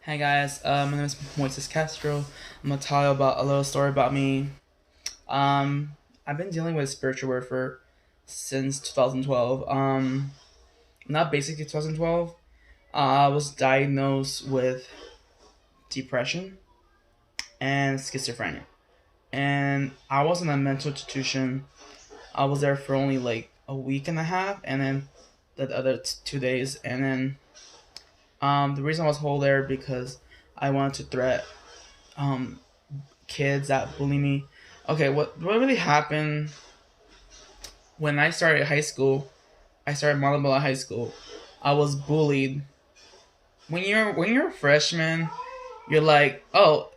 Hey guys, my name is Moises Castro. I'm gonna tell you about a little story about me. Um, I've been dealing with spiritual warfare since 2012. Not basically 2012. I was diagnosed with depression and schizophrenia, and I was in a mental institution. I was there for only like a week and a half, and then the other 2 days, and then the reason I was hold there because I wanted to threat um kids that bully me. Okay, what really happened when I started high school? I started Montebello High School. I was bullied. When you're a freshman, you're like, oh,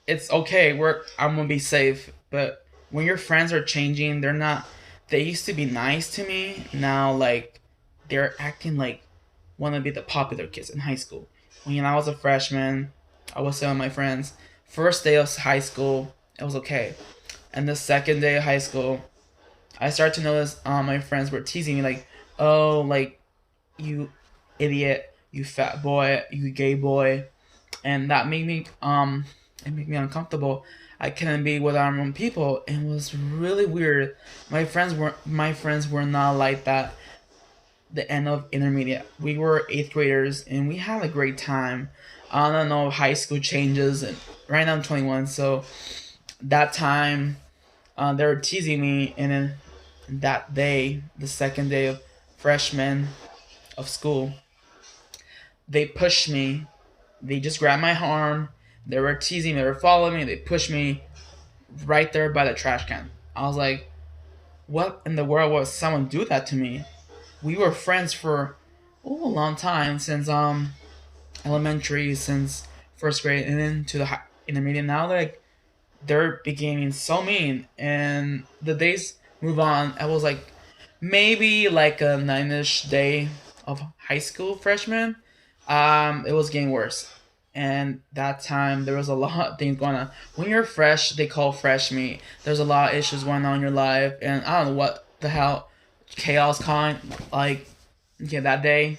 it's okay. I'm gonna be safe. But when your friends are changing, they're not. They used to be nice to me. Now like they're acting like wanna be the popular kids in high school. When I was a freshman, I was telling my friends. First day of high school, it was okay. And the second day of high school, I started to notice my friends were teasing me like, "Oh, like you idiot, you fat boy, you gay boy," and that made me it made me uncomfortable. I couldn't be with our own people. It was really weird. My friends were not like that. The end of intermediate, we were eighth graders and we had a great time. I don't know, high school changes, and right now I'm 21, so that time they were teasing me, and then that day, the second day of freshman of school, they pushed me. They just grabbed my arm. They were teasing me. They were following me. They pushed me right there by the trash can. I was like, "What in the world would someone do that to me?" We were friends for a long time, since elementary, since first grade, and then to the intermediate. Now they're becoming so mean, and the days move on. I was like maybe like a 9ish day of high school freshman. It was getting worse, and that time there was a lot of things going on. When you're fresh, they call fresh meat. There's a lot of issues going on in your life, and I don't know what the hell chaos con like. Yeah, that day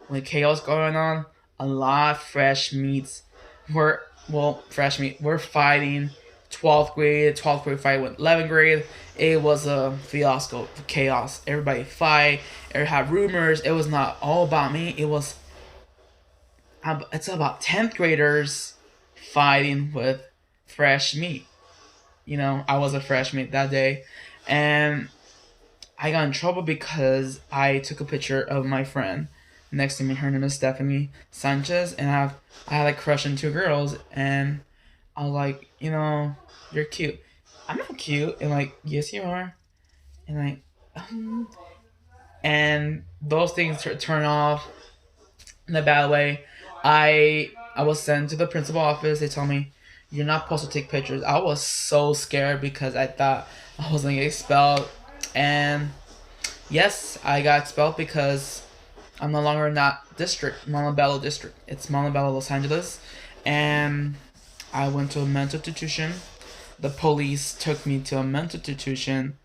when chaos going on, a lot of fresh meats were, well, fresh meat. We're fighting 12th grade fight with 11th grade. It was a fiasco, chaos. Everybody fight, everybody had rumors. It was not all about me. It's about 10th graders fighting with fresh meat. I was a fresh meat that day, and I got in trouble because I took a picture of my friend next to me. Her name is Stephanie Sanchez, and I had a crush on two girls, and I was like, you're cute. I'm not cute, and like, yes, you are, and like, um, and those things turn off in a bad way. I was sent to the principal office. They told me you're not supposed to take pictures. I was so scared because I thought I was gonna get expelled, and yes, I got expelled because I'm no longer in that district, Montebello district. It's Montebello, Los Angeles, and I went to a mental institution. The police took me to a mental institution.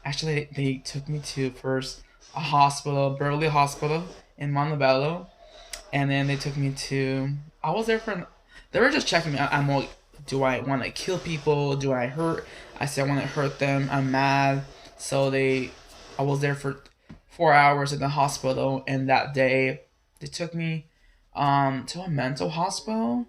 Actually, they took me to first a hospital, Beverly Hospital in Montebello, and then they took me to. I was there for. They were just checking me. I'm like, do I want to kill people? Do I hurt? I said I want to hurt them. I'm mad. So I was there for 4 hours in the hospital, and that day they took me to a mental hospital.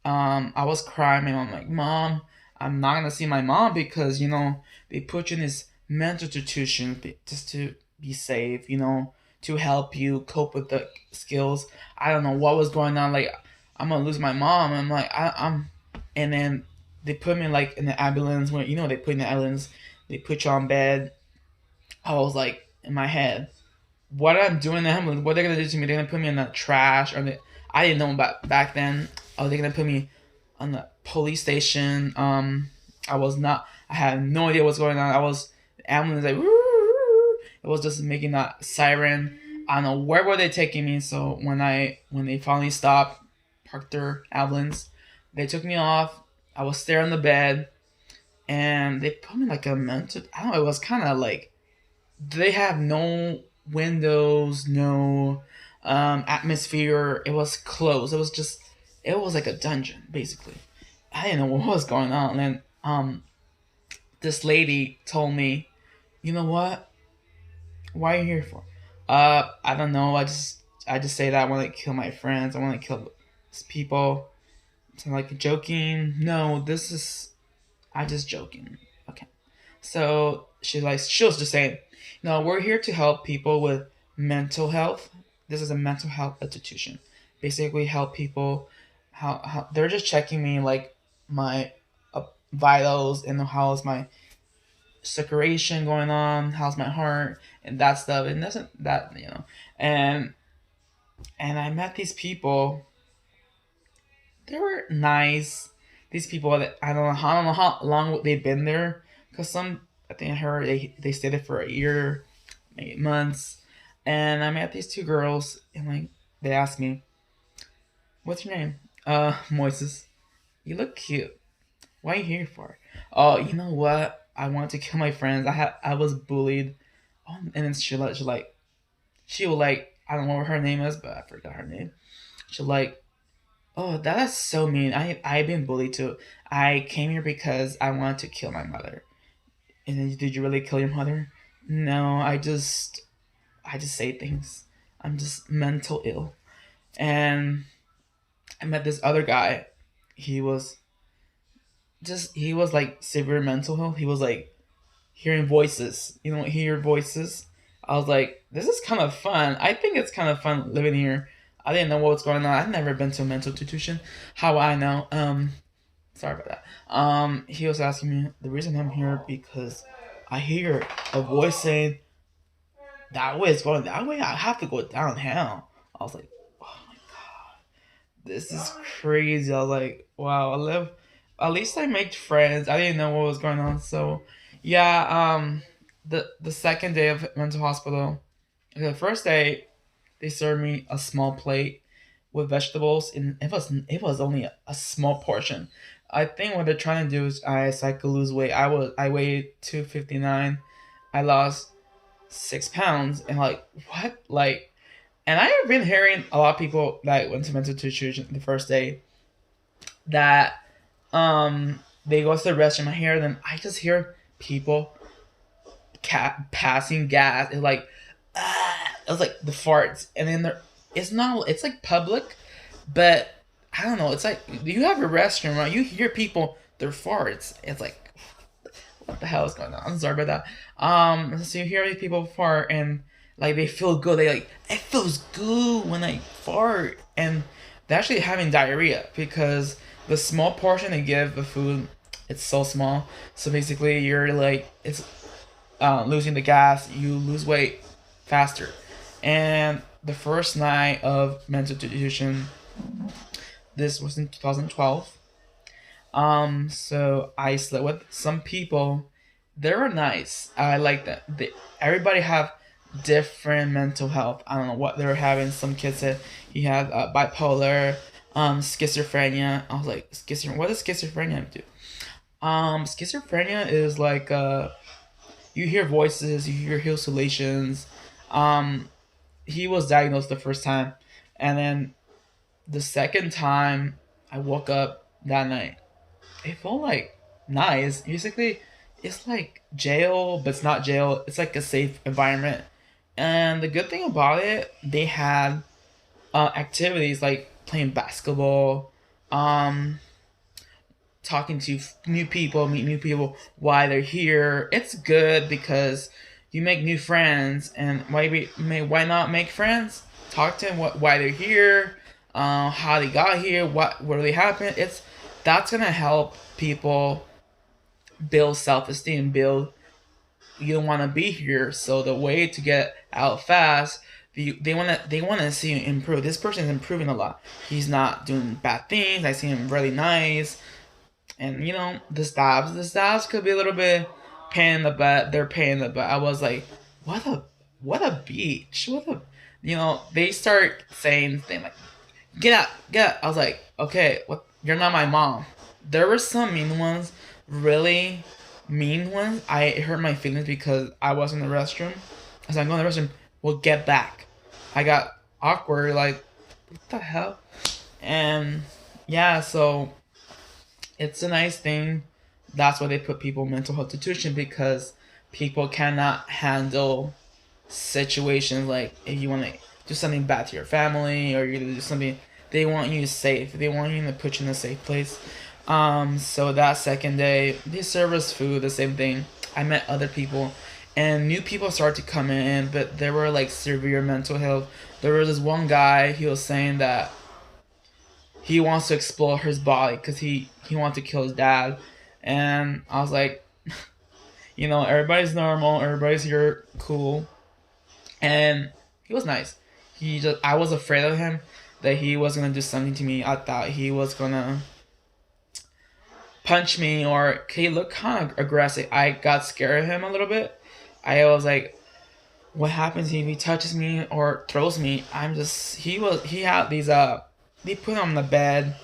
I was crying. And I'm like, Mom, I'm not gonna see my mom because they put you in this mental institution just to be safe. To help you cope with the skills. I don't know what was going on. Like, I'm gonna lose my mom. I'm like, I'm, and then they put me like in the ambulance. When they put in the ambulance, they put you on bed. I was like in my head, what I'm doing in the ambulance? What they're gonna do to me? They're gonna put me in the trash, or I didn't know about back then. Oh, they're gonna put me on the police station. I was not. I had no idea what's going on. I was the ambulance like. It was just making that siren. I don't know where were they taking me. So when they finally stopped, parked their ambulance, they took me off. I was there on the bed, and they put me like a mental. I don't know. It was kind of like they have no windows, no atmosphere. It was closed. It was just It was like a dungeon basically. I didn't know what was going on. And then this lady told me, you know what? Why are you here for? I don't know. I just say that I want to kill my friends. I want to kill people. So I'm like joking. No, this is I just joking. Okay. So she was just saying, no, we're here to help people with mental health. This is a mental health institution. Basically, help people. How they're just checking me like my vitals and how's my circulation going on, how's my heart and that stuff. And doesn't that and I met these people. They were nice. These people that I don't know how long they've been there. Cause some I think I heard they stayed there for a year, maybe months. And I met these two girls and like they asked me, "What's your name?" Moises. You look cute. What are you here for? Oh, you know what? I wanted to kill my friends. I was bullied. Oh, and then she was like I don't know what her name is, but I forgot her name. She like, oh, that is so mean. I've been bullied too. I came here because I wanted to kill my mother. And then did you really kill your mother? No, I just say things. I'm just mental ill. And I met this other guy. He was he was like severe mental health. He was like hearing voices. You know, hear voices. I was like, this is kind of fun. I think it's kind of fun living here. I didn't know what was going on. I've never been to a mental institution. How I know? Sorry about that. He was asking me the reason I'm here because I hear a voice saying that way is going that way. I have to go downhill. I was like, oh my god, this is crazy. I was like, wow. I live. At least I made friends. I didn't know what was going on. So, yeah. The second day of mental hospital. The first day, they served me a small plate with vegetables, and it was only a small portion. I think what they're trying to do is so I could lose weight. I weighed 259. I lost 6 pounds, and like what like, and I have been hearing a lot of people that went to mental institution the first day that they go to the restroom. I hear them. I just hear people passing gas. It's like it was like the farts, and then there. It's not. It's like public, but I don't know. It's like you have a restroom, right? You hear people their farts. It's like what the hell is going on? I'm sorry about that. So you hear these people fart and like they feel good. They like it feels good when I fart, and they're actually having diarrhea because the small portion they give the food, it's so small. So basically, you're like it's losing the gas. You lose weight faster, and the first night of mental institution, this was in 2012. So I slept with some people. They were nice. I like that. Everybody have different mental health. I don't know what they were having. Some kids said he had bipolar, schizophrenia. I was like, schizophrenia. What does schizophrenia do? Schizophrenia is like you hear voices, you hear hallucinations. He was diagnosed the first time, and then the second time I woke up that night, it felt like nice. Basically, it's like jail, but it's not jail. It's like a safe environment. And the good thing about it, they had activities like playing basketball, talking to new people, meet new people why they're here. It's good because you make new friends, and why not make friends? Talk to them why they're here, how they got here, what really happened. That's gonna help people build self esteem, build you don't want to be here. So the way to get out fast, they wanna see you improve. This person is improving a lot. He's not doing bad things. I see him really nice, and the stabs could be a little bit pain in the butt. They're pain in the butt. I was like, what a beach. They start saying things like, get out. I was like, okay, what? You're not my mom. There were some mean ones, really mean ones. I hurt my feelings because I was in the restroom. As I'm going to the restroom, well, get back. I got awkward, like, what the hell? And Yeah, so it's a nice thing. That's why they put people in mental health institution, because people cannot handle situations like if you want to do something bad to your family or you do something, they want you safe. They want you to put you in a safe place. So that second day, they serve us food, the same thing. I met other people, and new people started to come in, but there were like severe mental health. There was this one guy. He was saying that he wants to explore his body because he wants to kill his dad, and I was like, everybody's normal, everybody's here, cool, and he was nice. I was afraid of him that he was gonna do something to me. I thought he was gonna punch me, or he looked kind of aggressive. I got scared of him a little bit. I was like, what happens if he touches me or throws me? He had these they put him on the bed.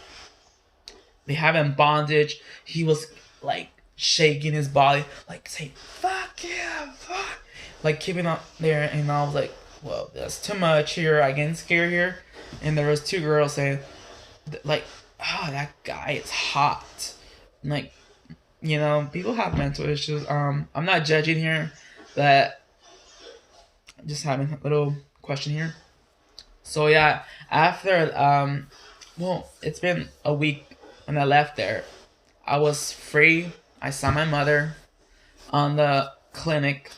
They have him bondage. He was like shaking his body, like saying "fuck yeah, fuck," like keeping up there. And I was like, "Well, that's too much here. I getting scared here." And there was two girls saying, like, "Oh, that guy is hot." Like, people have mental issues. I'm not judging here, but just having a little question here. So yeah, after well, it's been a week when I left there. I was free. I saw my mother on the clinic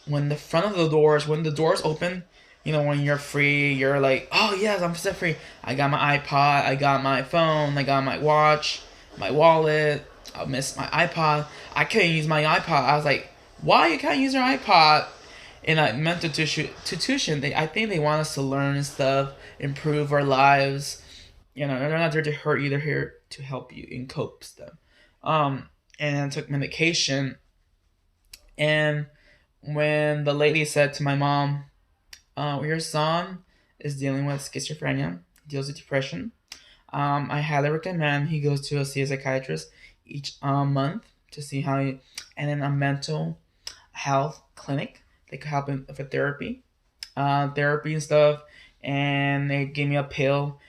when the doors open. When you're free, you're like, oh yes, I'm set free. I got my iPod, I got my phone, I got my watch, my wallet. I missed my iPod. I couldn't use my iPod. I was like, why you can't use your iPod? And I meant to tuition. I think they want us to learn stuff, improve our lives. They're not there to hurt you. They're here to help you and cope stuff. And I took medication. And when the lady said to my mom, your son is dealing with schizophrenia, deals with depression. I highly recommend he goes to see a psychiatrist each month to see how he, and then a mental health clinic. They could help him with therapy and stuff. And they gave me a pill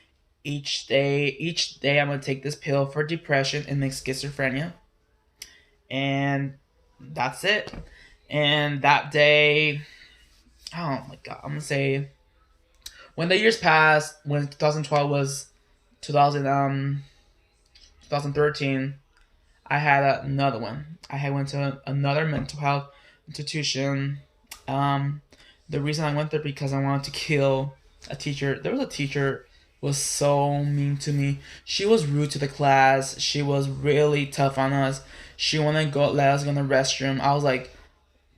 each day. Each day I'm gonna take this pill for depression and then schizophrenia, and that's it. And that day, oh my god, I'm gonna say when the years passed, when 2012 was 2000 2013, I had another one. I had went to another mental health institution. Um, the reason I went there because I wanted to kill a teacher. There was a teacher who was so mean to me. She was rude to the class. She was really tough on us. She wouldn't let us go in the restroom. I was like,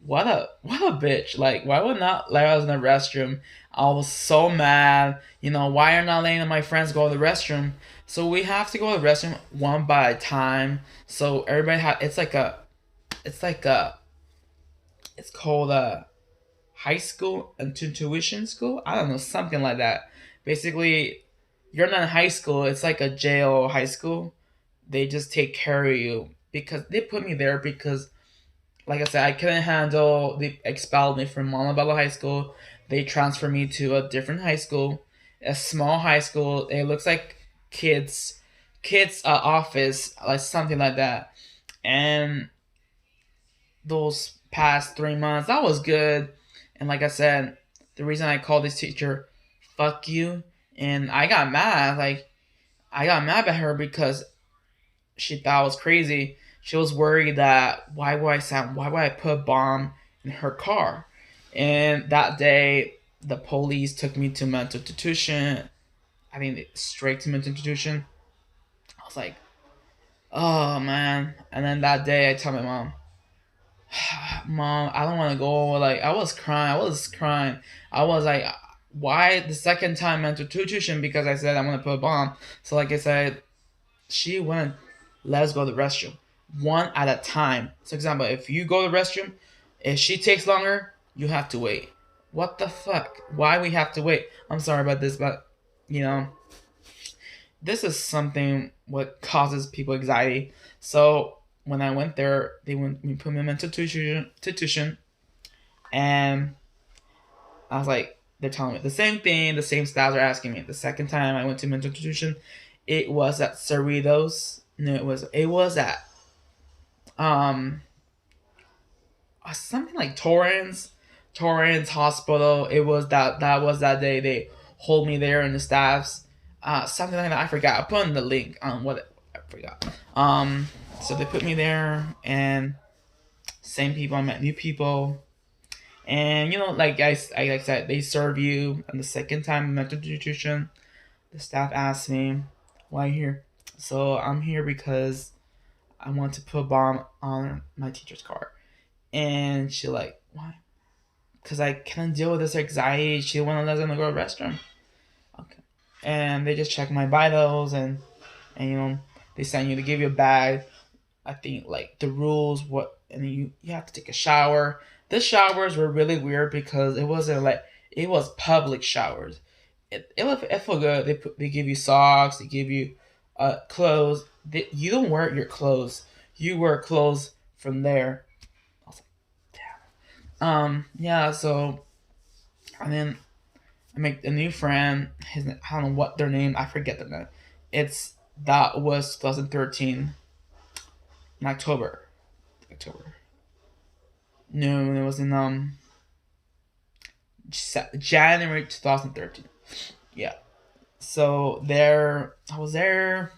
what a bitch. Like, why would not let us in the restroom? I was so mad. Why are not letting my friends go to the restroom? So we have to go to the restroom one by a time. So everybody it's like a, it's called a high school and tuition school. I don't know, something like that. Basically, you're not in high school. It's like a jail high school. They just take care of you because they put me there because, like I said, I couldn't handle. They expelled me from Montebello High School. They transferred me to a different high school, a small high school. It looks like kids office, like something like that. And those past 3 months, that was good. And like I said, the reason I called this teacher, "fuck you," and I got mad. Like I got mad at her because she thought I was crazy. She was worried that why would I put a bomb in her car? And that day, the police took me to mental institution. I think straight to mental institution. I was like, oh man. And then that day, I tell my mom, Mom, I don't want to go. Like I was crying. I was like, why the second time mental institution? Because I said I want to put a bomb. So like I said, she wouldn't let us go to the restroom one at a time. So example, if you go to the restroom, if she takes longer, you have to wait. What the fuck? Why we have to wait? I'm sorry about this, but you know, this is something what causes people anxiety. So when I went there, they went me put me into tuition, and I was like, they're telling me the same thing. The same styles are asking me. The second time I went to mental institution, It was at Cerritos. No, it was at um something like Torrance Hospital. It was that was that day they hold me there and the staffs, something like that. I forgot. I put in the link on what I forgot. So they put me there, and same people. I met new people, and like I said, they serve you. And the second time I met the nutrition, the staff asked me, "Why are you here?" So I'm here because I want to put a bomb on my teacher's car. And she like, why? Because I can't deal with this anxiety. She won't let them go to the restroom. Okay. And they just check my vitals, and they send you, to give you a bag. I think like the rules, and you have to take a shower. The showers were really weird because it wasn't like, it was public showers. It felt good. They give you socks. They give you clothes. You don't wear your clothes. You wear clothes from there. I was like, yeah. So, and then I make a new friend. I don't know what their name. I forget the name. That was 2013 in October. October. No, it was in January 2013. Yeah. So there, I was there.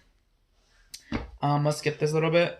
Let's skip this a little bit.